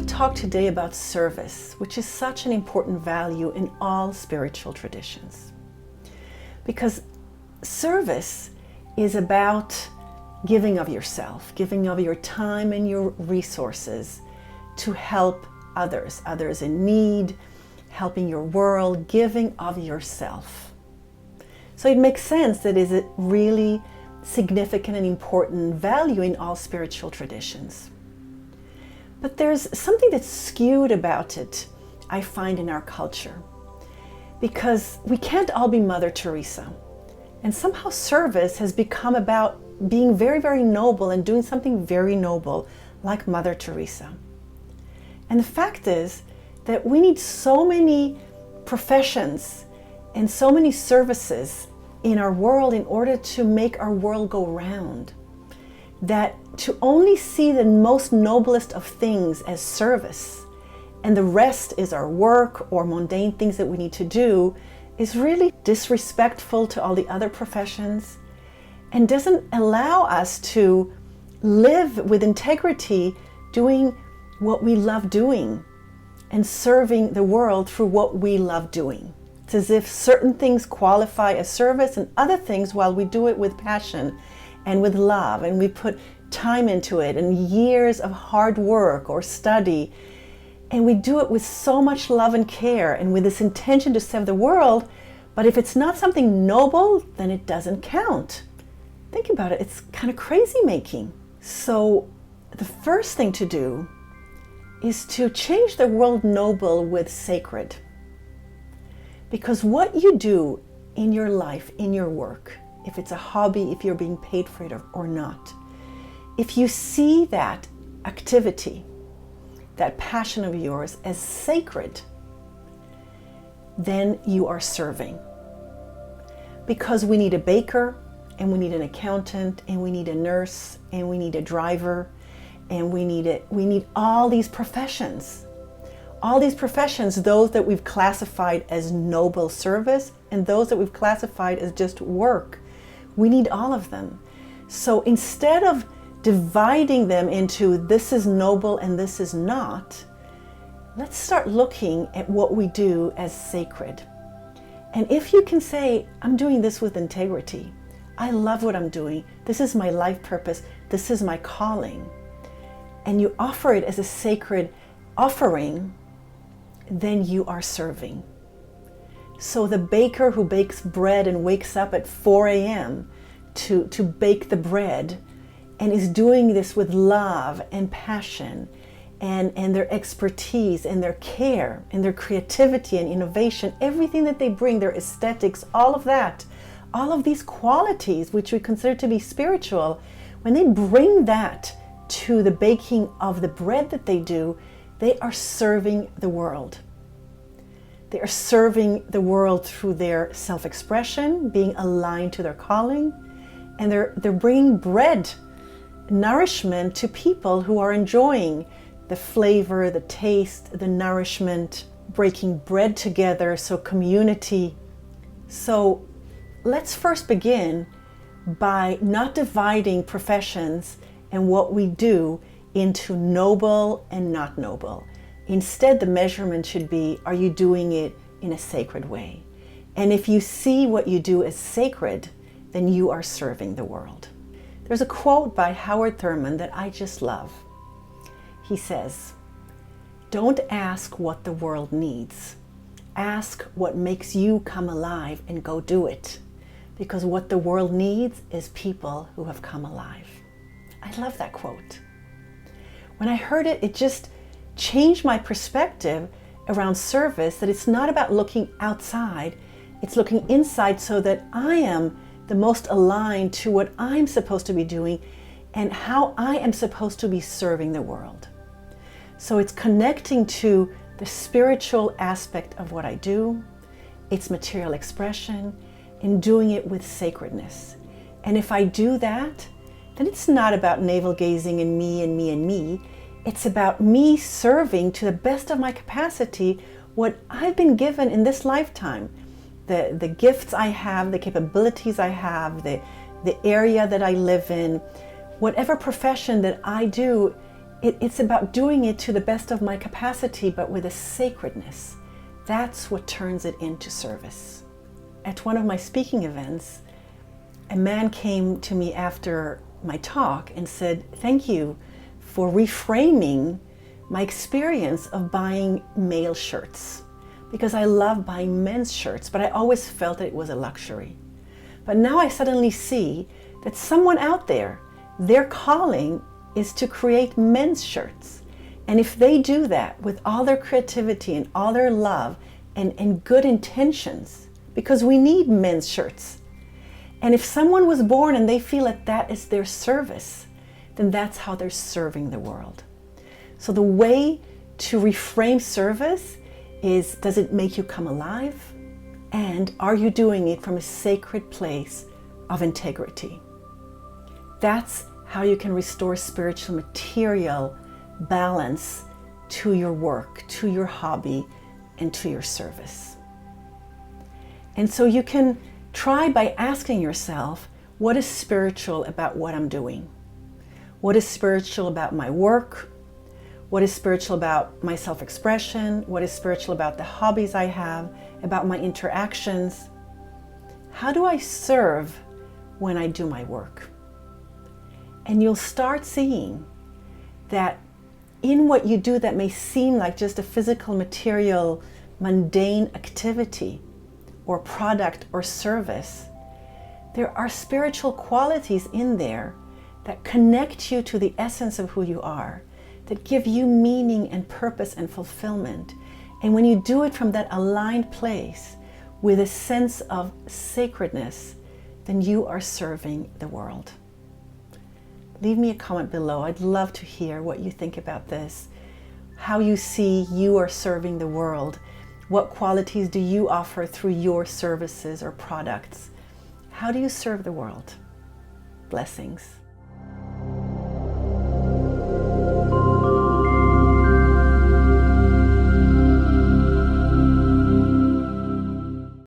to talk today about service, which is such an important value in all spiritual traditions. Because service is about giving of yourself, giving of your time and your resources to help others in need, helping your world, giving of yourself. So it makes sense that it is a really significant and important value in all spiritual traditions. But there's something that's skewed about it, I find, in our culture. Because we can't all be Mother Teresa. And somehow service has become about being very, very noble and doing something very noble, like Mother Teresa. And the fact is that we need so many professions and so many services in our world in order to make our world go round, that to only see the most noblest of things as service and the rest is our work or mundane things that we need to do is really disrespectful to all the other professions and doesn't allow us to live with integrity doing what we love doing and serving the world through what we love doing. It's as if certain things qualify as service and other things, while we do it with passion and with love and we put time into it and years of hard work or study, and we do it with so much love and care and with this intention to serve the world, but if it's not something noble, then it doesn't count. Think about it, it's kind of crazy making. So the first thing to do is to change the word noble with sacred. Because what you do in your life, in your work, if it's a hobby, if you're being paid for it or not, if you see that activity, that passion of yours as sacred, then you are serving. Because we need a baker, and we need an accountant, and we need a nurse, and we need a driver, and we need all these professions. All these professions, those that we've classified as noble service and those that we've classified as just work. We need all of them. So instead of dividing them into this is noble and this is not, let's start looking at what we do as sacred. And if you can say, I'm doing this with integrity, I love what I'm doing, this is my life purpose, this is my calling, and you offer it as a sacred offering, then you are serving. So the baker who bakes bread and wakes up at 4 a.m. to bake the bread and is doing this with love and passion and their expertise and their care and their creativity and innovation, everything that they bring, their aesthetics, all of that, all of these qualities which we consider to be spiritual, when they bring that to the baking of the bread that they do, they are serving the world. They are serving the world through their self-expression, being aligned to their calling, and they're bringing bread, nourishment to people who are enjoying the flavor, the taste, the nourishment, breaking bread together, so community. So let's first begin by not dividing professions and what we do into noble and not noble. Instead, the measurement should be, are you doing it in a sacred way? And if you see what you do as sacred, then you are serving the world. There's a quote by Howard Thurman that I just love. He says, "Don't ask what the world needs. Ask what makes you come alive and go do it. Because what the world needs is people who have come alive." I love that quote. When I heard it, it just changed my perspective around service, that it's not about looking outside, it's looking inside so that I am the most aligned to what I'm supposed to be doing and how I am supposed to be serving the world. So it's connecting to the spiritual aspect of what I do, its material expression, and doing it with sacredness. And if I do that, then it's not about navel gazing and me and me and me. It's about me serving to the best of my capacity what I've been given in this lifetime. The gifts I have, the capabilities I have, the area that I live in, whatever profession that I do, It's about doing it to the best of my capacity, but with a sacredness. That's what turns it into service. At one of my speaking events, a man came to me after my talk and said, "Thank you for reframing my experience of buying male shirts, because I love buying men's shirts, but I always felt that it was a luxury. But now I suddenly see that someone out there, their calling is to create men's shirts. And if they do that with all their creativity and all their love and good intentions, because we need men's shirts. And if someone was born and they feel that that is their service, then that's how they're serving the world." So the way to reframe service is, does it make you come alive? And are you doing it from a sacred place of integrity? That's how you can restore spiritual material balance to your work, to your hobby, and to your service. And so you can try by asking yourself, what is spiritual about what I'm doing? What is spiritual about my work? What is spiritual about my self-expression? What is spiritual about the hobbies I have, about my interactions? How do I serve when I do my work? And you'll start seeing that in what you do that may seem like just a physical, material, mundane activity or product or service, there are spiritual qualities in there that connect you to the essence of who you are, that give you meaning and purpose and fulfillment. And when you do it from that aligned place with a sense of sacredness, then you are serving the world. Leave me a comment below. I'd love to hear what you think about this, how you see you are serving the world. What qualities do you offer through your services or products? How do you serve the world? Blessings.